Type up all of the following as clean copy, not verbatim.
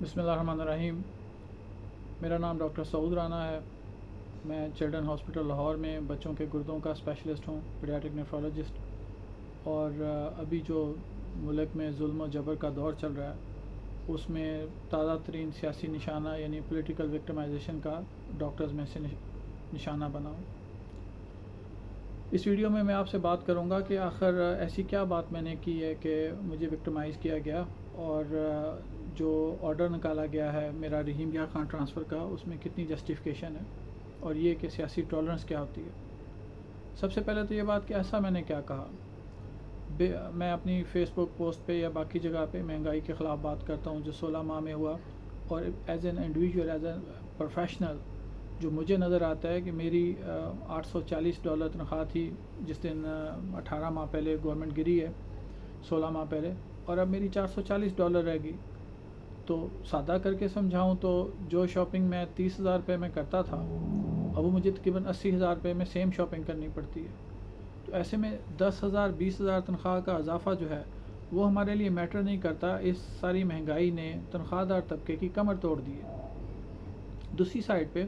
बिस्मिल्लाहिर्रहमानिर्रहीम। मेरा नाम डॉक्टर सऊद राना है। मैं चिल्ड्रन हॉस्पिटल लाहौर में बच्चों के गुर्दों का स्पेशलिस्ट हूँ, पीडियाट्रिक नेफ्रोलॉजिस्ट। और अभी जो मुल्क में जुल्म और जबर का दौर चल रहा है उसमें ताज़ा तरीन सियासी निशाना यानी पॉलिटिकल विक्टिमाइजेशन का डॉक्टर्स में से निशाना बना हूँ। इस वीडियो में मैं आपसे बात करूँगा कि आखिर ऐसी क्या बात मैंने की है कि मुझे विक्टिमाइज़ किया गया, और जो ऑर्डर निकाला गया है मेरा रहीम यार खान ट्रांसफ़र का, उसमें कितनी जस्टिफिकेशन है, और ये कि सियासी टॉलरेंस क्या होती है। सबसे पहले तो ये बात कि ऐसा मैंने क्या कहा। मैं अपनी फ़ेसबुक पोस्ट पे या बाकी जगह पे महंगाई के ख़िलाफ़ बात करता हूँ जो 16 माह में हुआ, और as an individual, as an professional, जो मुझे नज़र आता है कि मेरी $840 तनख्वाह थी जिस दिन 18 माह पहले गवर्नमेंट गिरी है, 16 माह पहले, और अब मेरी $440 रह गई। तो सादा करके समझाऊँ तो जो शॉपिंग मैं 30,000 रुपये में करता था, अब वो मुझे तकरीबन 80,000 रुपये में सेम शॉपिंग करनी पड़ती है। तो ऐसे में 10,000 20,000 तनख्वाह का इजाफ़ा जो है वो हमारे लिए मैटर नहीं करता। इस सारी महंगाई ने तनख्वाहदार तबके की कमर तोड़ दी है। दूसरी साइड पे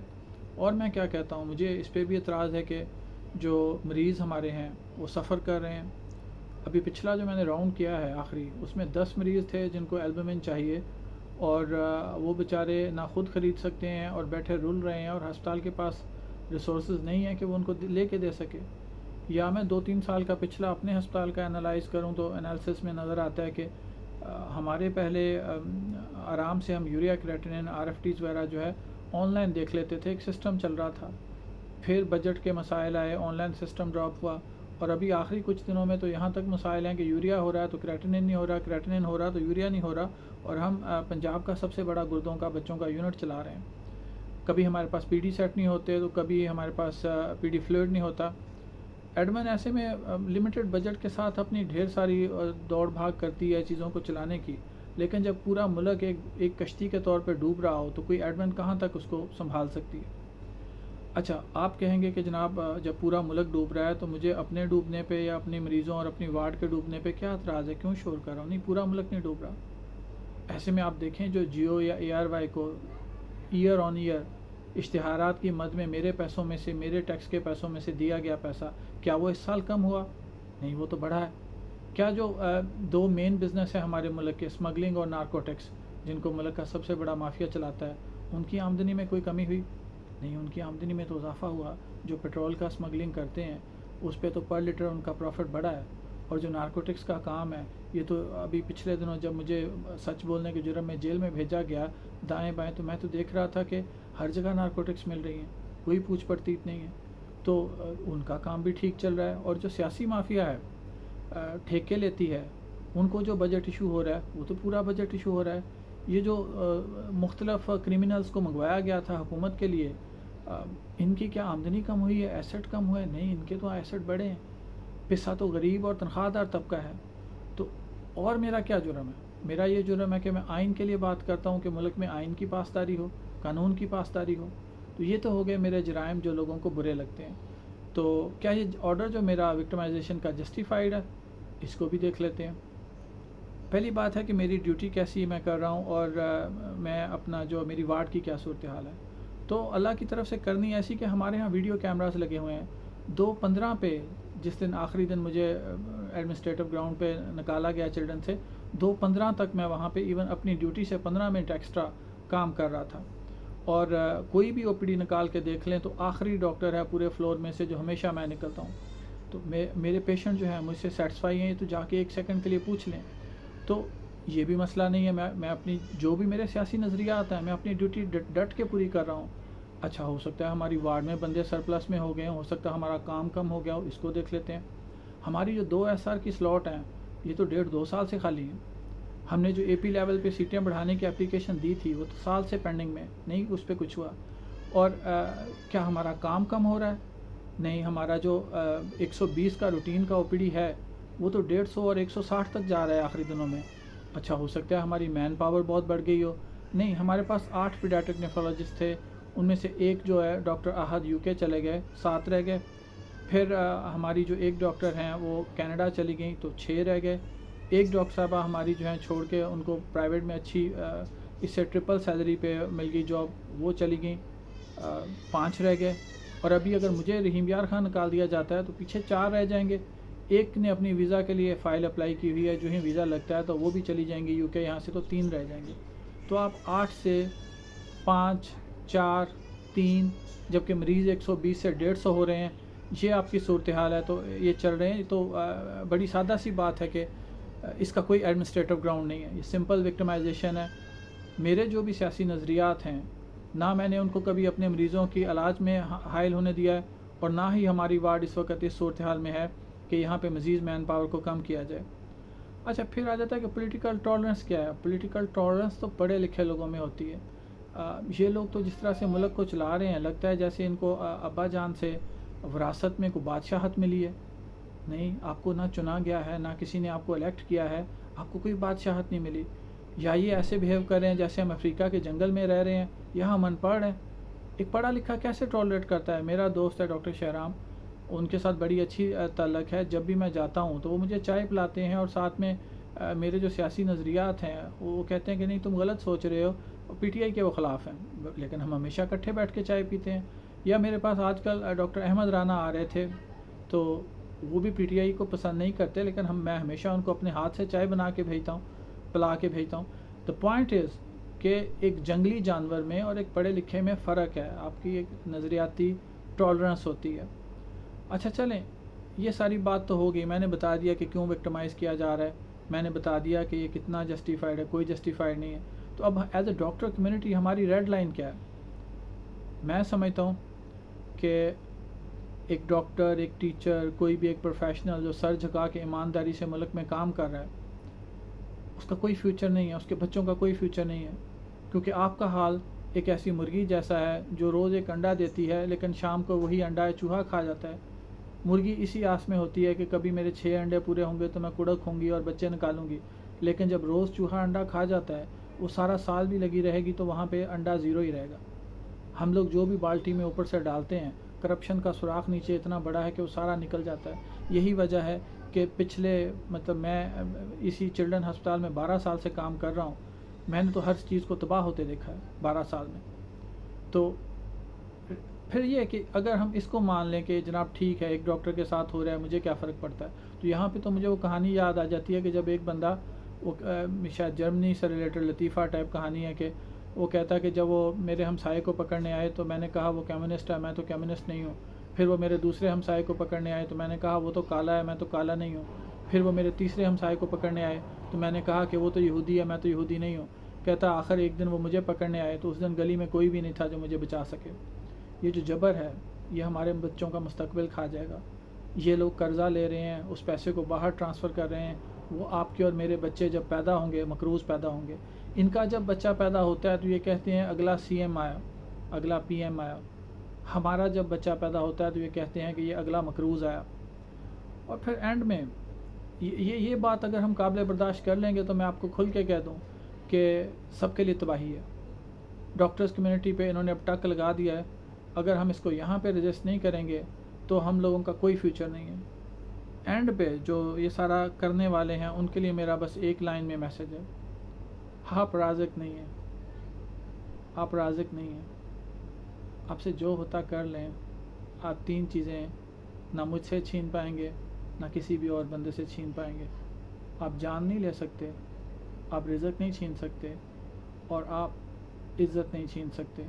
और मैं क्या कहता हूँ, मुझे इस पे भी एतराज़ है कि जो मरीज़ हमारे हैं वो सफ़र कर रहे हैं। अभी पिछला जो मैंने राउंड किया है आखिरी, उसमें 10 मरीज़ थे जिनको एल्बुमिन चाहिए, और वो बेचारे ना खुद ख़रीद सकते हैं और बैठे रुल रहे हैं, और हस्पताल के पास रिसोर्स नहीं है कि वो उनको लेके दे सके। या मैं 2-3 साल का पिछला अपने हस्पताल का एनालाइज़ करूं तो एनालिसिस में नज़र आता है कि हमारे पहले आराम से हम यूरिया क्रेटिनिन RFTs वगैरह जो है ऑनलाइन देख लेते थे, एक सिस्टम चल रहा था। फिर बजट के मसाइल आए, ऑनलाइन सिस्टम ड्रॉप हुआ, और अभी आखिरी कुछ दिनों में तो यहाँ तक मसाइल हैं कि यूरिया हो रहा है तो क्रेटिनिन नहीं हो रहा, क्रेटिनिन हो रहा तो यूरिया नहीं हो रहा, और हम पंजाब का सबसे बड़ा गुर्दों का बच्चों का यूनिट चला रहे हैं। कभी हमारे पास PD सेट नहीं होते तो कभी हमारे पास PD फ्लूइड नहीं होता। एडमन ऐसे में लिमिटेड बजट के साथ अपनी ढेर सारी दौड़ भाग करती है चीज़ों को चलाने की, लेकिन जब पूरा मुल्क एक कश्ती के तौर पर डूब रहा हो तो कोई एडमन कहाँ तक उसको संभाल सकती है। अच्छा, आप कहेंगे कि जनाब जब पूरा मुल्क डूब रहा है तो मुझे अपने डूबने पे या अपने मरीज़ों और अपनी वार्ड के डूबने पे क्या एतराज़ है, क्यों शोर कर रहा हूँ। नहीं, पूरा मुल्क नहीं डूब रहा। ऐसे में आप देखें जो जियो या ARY को ईयर ऑन ईयर इश्तिहारात की मद में मेरे पैसों में से, मेरे टैक्स के पैसों में से दिया गया पैसा, क्या वो इस साल कम हुआ? नहीं, वो तो बढ़ा है। क्या जो दो मेन बिज़नेस है हमारे मुल्क के, स्मगलिंग और नारकोटिक्स, जिनको मुल्क का सबसे बड़ा माफिया चलाता है, उनकी आमदनी में कोई कमी हुई? नहीं, उनकी आमदनी में तो इजाफा हुआ। जो पेट्रोल का स्मगलिंग करते हैं उस पर तो पर लीटर उनका प्रॉफिट बढ़ा है, और जो नारकोटिक्स का काम है, ये तो अभी पिछले दिनों जब मुझे सच बोलने के जुर्म में जेल में भेजा गया दाएं बाएं, तो मैं तो देख रहा था कि हर जगह नारकोटिक्स मिल रही हैं, कोई पूछ पड़तीत नहीं है। तो उनका काम भी ठीक चल रहा है। और जो सियासी माफिया है ठेके लेती है, उनको जो बजट इशू हो रहा है वो तो पूरा बजट इशू हो रहा है। ये जो मुख्तलफ क्रिमिनल्स को मंगवाया गया था हुकूमत के लिए, इनकी क्या आमदनी कम हुई है, एसेट कम हुआ है? नहीं, इनके तो एसेट बढ़े हैं। पिस्सा तो गरीब और तनख्वाहदार तबका है। तो और मेरा क्या जुर्म है? मेरा ये जुर्म है कि मैं आइन के लिए बात करता हूँ कि मुल्क में आइन की पासदारी हो, कानून की पासदारी हो। तो ये तो हो गए मेरे जराइम जो लोगों को बुरे लगते हैं। तो क्या ये ऑर्डर जो मेरा विक्टिमाइजेशन का जस्टिफाइड है? इसको भी देख लेते हैं। पहली बात है कि मेरी ड्यूटी कैसी मैं कर रहा हूँ, और मैं अपना जो मेरी वार्ड की क्या सूरत हाल है। तो अल्लाह की तरफ से करनी ऐसी कि हमारे यहाँ वीडियो कैमरास लगे हुए हैं। 2:15 पे, जिस दिन आखिरी दिन मुझे एडमिनिस्ट्रेटिव ग्राउंड पे निकाला गया चिल्ड्रन से, 2:15 तक मैं वहाँ पे इवन अपनी ड्यूटी से 15 मिनट एक्स्ट्रा काम कर रहा था। और कोई भी OPD निकाल के देख लें तो आखिरी डॉक्टर है पूरे फ्लोर में से जो हमेशा मैं निकलता हूँ। तो मेरे पेशेंट जो हैं मुझसे सेटिस्फाई हैं तो जाके 1 सेकंड के लिए पूछ लें। तो ये भी मसला नहीं है। मैं अपनी जो भी मेरे सियासी नज़रिया आता है मैं अपनी ड्यूटी डट के पूरी कर रहा हूँ। अच्छा, हो सकता है हमारी वार्ड में बंदे सरप्लस में हो गए, हो सकता है हमारा काम कम हो गया हो, इसको देख लेते हैं। हमारी जो 2 SR की स्लॉट हैं ये तो 1.5-2 साल से खाली हैं। हमने जो AP लेवल पे सीटें बढ़ाने की एप्लीकेशन दी थी वो तो साल से पेंडिंग में, नहीं उस पर कुछ हुआ। और क्या हमारा काम कम हो रहा है? नहीं, हमारा जो 120 का रूटीन का OPD है वो तो 150 और 160 तक जा रहा है आखिरी दिनों में। अच्छा, हो सकता है हमारी मैन पावर बहुत बढ़ गई हो। नहीं, हमारे पास 8 पीडियाट्रिक नेफ्रोलॉजिस्ट थे, उनमें से एक जो है डॉक्टर अहद UK चले गए, 7 रह गए। फिर हमारी जो एक डॉक्टर हैं वो कनाडा चली गई तो 6 रह गए। एक डॉक्टर साहबा हमारी जो हैं छोड़ के उनको प्राइवेट में अच्छी اس سے ٹرپل سیلری پہ مل گئی جاب، وہ چلی گئیں، 5 رہ گئے، اور ابھی اگر مجھے رحیم یار خان نکال دیا جاتا ہے تو پیچھے 4 رہ جائیں گے۔ ایک نے اپنی ویزا کے لیے فائل اپلائی کی ہوئی ہے، جو ہی ویزا لگتا ہے تو وہ بھی چلی جائیں گی UK یہاں سے، تو 3 رہ جائیں گے۔ تو آپ 8 سے 5 4 3، جبکہ مریض 120 سے 150 ہو رہے ہیں، یہ آپ کی صورتحال ہے، تو یہ چل رہے ہیں۔ تو بڑی سادہ سی بات ہے کہ اس کا کوئی ایڈمنسٹریٹو گراؤنڈ نہیں ہے، یہ سمپل وکٹمائزیشن ہے۔ میرے جو بھی سیاسی نظریات ہیں، نہ میں نے ان کو کبھی اپنے مریضوں کی علاج میں حائل ہونے دیا ہے، اور نہ ہی ہماری وارڈ اس وقت اس صورتحال میں ہے کہ یہاں پہ مزید مین پاور کو کم کیا جائے۔ اچھا، پھر آ جاتا ہے کہ پولیٹیکل ٹالرنس کیا ہے۔ پولیٹیکل ٹالرنس تو پڑھے لکھے لوگوں میں ہوتی ہے۔ یہ لوگ تو جس طرح سے ملک کو چلا رہے ہیں، لگتا ہے جیسے ان کو ابا جان سے وراثت میں کوئی بادشاہت ملی ہے۔ نہیں، آپ کو نہ چنا گیا ہے، نہ کسی نے آپ کو الیکٹ کیا ہے، آپ کو کوئی بادشاہت نہیں ملی۔ یا یہ ایسے بہیو کر رہے ہیں جیسے ہم افریقہ کے جنگل میں رہ رہے ہیں، یہاں ہم ان پڑھ ہیں۔ ایک پڑھا لکھا کیسے ٹالریٹ کرتا ہے؟ میرا دوست ہے ڈاکٹر شہرام، ان کے ساتھ بڑی اچھی تعلق ہے۔ جب بھی میں جاتا ہوں تو وہ مجھے چائے پلاتے ہیں، اور ساتھ میں میرے جو سیاسی نظریات ہیں وہ کہتے ہیں کہ نہیں تم غلط سوچ رہے ہو، PTI کے وہ خلاف ہیں، لیکن ہم ہمیشہ اکٹھے بیٹھ کے چائے پیتے ہیں۔ یا میرے پاس آج کل ڈاکٹر احمد رانا آ رہے تھے، تو وہ بھی PTI کو پسند نہیں کرتے، لیکن میں ہمیشہ ان کو اپنے ہاتھ سے چائے بنا کے بھیجتا ہوں، پلا کے بھیجتا ہوں۔ دا پوائنٹ از کہ ایک جنگلی جانور میں اور ایک پڑھے لکھے میں فرق ہے، آپ کی ایک نظریاتی ٹالرنس ہوتی ہے۔ اچھا چلیں، یہ ساری بات تو ہو گئی، میں نے بتا دیا کہ کیوں وکٹمائز کیا جا رہا ہے، میں نے بتا دیا کہ یہ کتنا جسٹیفائڈ ہے، کوئی جسٹیفائڈ نہیں ہے۔ تو اب ایز اے ڈاکٹر کمیونٹی ہماری ریڈ لائن کیا ہے؟ میں سمجھتا ہوں کہ ایک ڈاکٹر، ایک ٹیچر، کوئی بھی ایک پروفیشنل جو سر جھکا کے ایمانداری سے ملک میں کام کر رہا ہے، اس کا کوئی فیوچر نہیں ہے، اس کے بچوں کا کوئی فیوچر نہیں ہے، کیونکہ آپ کا حال ایک ایسی مرغی جیسا ہے جو روز ایک انڈا دیتی ہے، لیکن شام کو وہی انڈا چوہا کھا جاتا ہے۔ مرغی اسی آس میں ہوتی ہے کہ کبھی میرے 6 انڈے پورے ہوں گے تو میں کڑک ہوں گی اور بچے نکالوں گی، لیکن جب روز چوہا انڈا کھا جاتا ہے، وہ سارا سال بھی لگی رہے گی تو وہاں پہ انڈا 0 ہی رہے گا۔ ہم لوگ جو بھی بالٹی میں اوپر سے ڈالتے ہیں، کرپشن کا سوراخ نیچے اتنا بڑا ہے کہ وہ سارا نکل جاتا ہے۔ یہی وجہ ہے کہ پچھلے میں اسی چلڈرن ہسپتال میں 12 سال سے کام کر رہا ہوں، میں نے تو ہر چیز کو تباہ ہوتے دیکھا ہے 12 سال میں۔ تو پھر یہ کہ اگر ہم اس کو مان لیں کہ جناب ٹھیک ہے ایک ڈاکٹر کے ساتھ ہو رہا ہے، مجھے کیا فرق پڑتا ہے، تو یہاں پہ تو مجھے وہ کہانی یاد آ جاتی ہے کہ جب ایک بندہ، وہ شاید جرمنی سے ریلیٹڈ لطیفہ ٹائپ کہانی ہے، کہ وہ کہتا ہے کہ جب وہ میرے ہمسائے کو پکڑنے آئے تو میں نے کہا وہ کمیونسٹ ہے، میں تو کمیونسٹ نہیں ہوں۔ پھر وہ میرے دوسرے ہمسائے کو پکڑنے آئے تو میں نے کہا وہ تو کالا ہے، میں تو کالا نہیں ہوں۔ پھر وہ میرے تیسرے ہمسائے کو پکڑنے آئے تو میں نے کہا کہ وہ تو یہودی ہے، میں تو یہودی نہیں ہوں۔ کہتا آخر ایک دن وہ مجھے پکڑنے آئے تو اس دن گلی میں کوئی بھی نہیں تھا جو مجھے بچا سکے۔ یہ جو جبر ہے، یہ ہمارے بچوں کا مستقبل کھا جائے گا۔ یہ لوگ قرضہ لے رہے ہیں، اس پیسے کو باہر ٹرانسفر کر رہے ہیں، وہ آپ کے اور میرے بچے جب پیدا ہوں گے، مقروض پیدا ہوں گے۔ ان کا جب بچہ پیدا ہوتا ہے تو یہ کہتے ہیں اگلا CM آیا، اگلا PM آیا۔ ہمارا جب بچہ پیدا ہوتا ہے تو یہ کہتے ہیں کہ یہ اگلا مقروض آیا۔ اور پھر اینڈ میں یہ بات اگر ہم قابل برداشت کر لیں گے تو میں آپ کو کھل کے کہہ دوں کہ سب کے لیے تباہی ہے۔ ڈاکٹرز کمیونٹی پہ انہوں نے اب ٹک لگا دیا ہے، اگر ہم اس کو یہاں پہ رجسٹ نہیں کریں گے تو ہم لوگوں کا کوئی فیوچر نہیں ہے۔ اینڈ پہ جو یہ سارا کرنے والے ہیں ان کے لیے میرا بس ایک لائن میں میسج ہے، آپ رازق نہیں ہیں، آپ رازق نہیں ہیں۔ آپ سے جو ہوتا کر لیں، آپ 3 چیزیں نہ مجھ سے چھین پائیں گے، نہ کسی بھی اور بندے سے چھین پائیں گے۔ آپ جان نہیں لے سکتے، آپ رزق نہیں چھین سکتے، اور آپ عزت نہیں چھین سکتے۔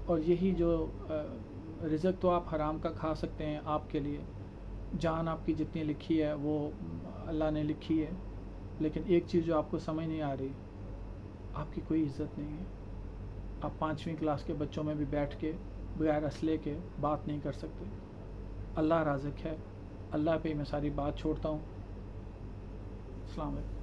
اور یہی جو رزق تو آپ حرام کا کھا سکتے ہیں آپ کے لیے، جان آپ کی جتنی لکھی ہے وہ اللہ نے لکھی ہے، لیکن ایک چیز جو آپ کو سمجھ نہیں آ رہی، آپ کی کوئی عزت نہیں ہے۔ آپ 5ویں کلاس کے بچوں میں بھی بیٹھ کے بغیر اسلحے کے بات نہیں کر سکتے۔ اللہ رازق ہے، اللہ پہ میں ساری بات چھوڑتا ہوں۔ السلام علیکم۔